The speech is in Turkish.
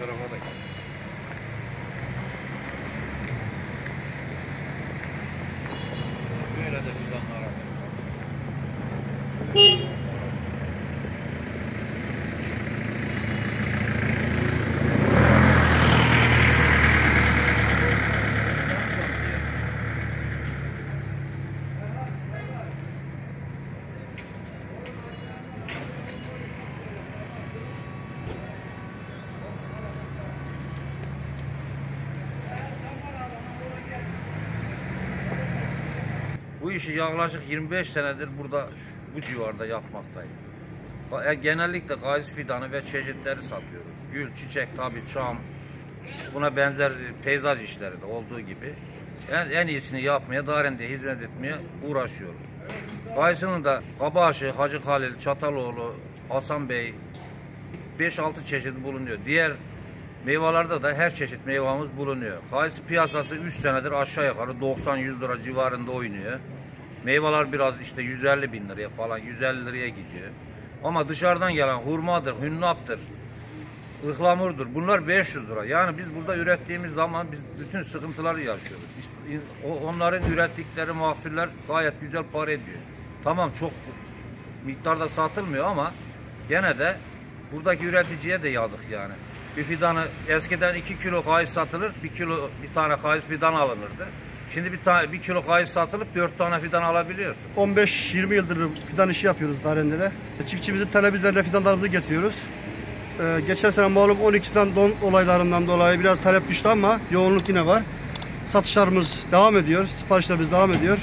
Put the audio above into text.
tarafa da gel. Böyle de fidanlara bak. Bu işi yaklaşık 25 senedir burada bu civarda yapmaktayım. Genellikle kayısı fidanı ve çeşitleri satıyoruz. Gül, çiçek, tabi çam, buna benzer peyzaj işleri de olduğu gibi. En iyisini yapmaya, Darendeye hizmet etmeye uğraşıyoruz. Kayısının da Kabaşı, Hacı Halil, Çataloğlu, Hasan Bey 5-6 çeşidi bulunuyor. Diğer meyvelerde de her çeşit meyvamız bulunuyor. Kayısı piyasası 3 senedir aşağı yukarı 90-100 lira civarında oynuyor. Meyveler biraz işte 150 bin liraya falan, 150 liraya gidiyor. Ama dışarıdan gelen hurmadır, hünnaptır, ıhlamurdur. Bunlar 500 lira. Yani biz burada ürettiğimiz zaman biz bütün sıkıntıları yaşıyoruz. Onların ürettikleri mahsuller gayet güzel para ediyor. Tamam, çok miktarda satılmıyor ama gene de buradaki üreticiye de yazık yani. Bir fidanı eskiden 2 kilo kayısı satılır, bir tane kayısı fidan alınırdı. Şimdi bir kilo kayısı satılıp 4 tane fidan alabiliyorsun. 15-20 yıldır fidan işi yapıyoruz Darende'de. Çiftçimizin talep üzerine fidanlarımızı getiriyoruz. Geçen sene malum 12'den don olaylarından dolayı biraz talep düştü ama yoğunluk yine var. Satışlarımız devam ediyor, siparişlerimiz devam ediyor.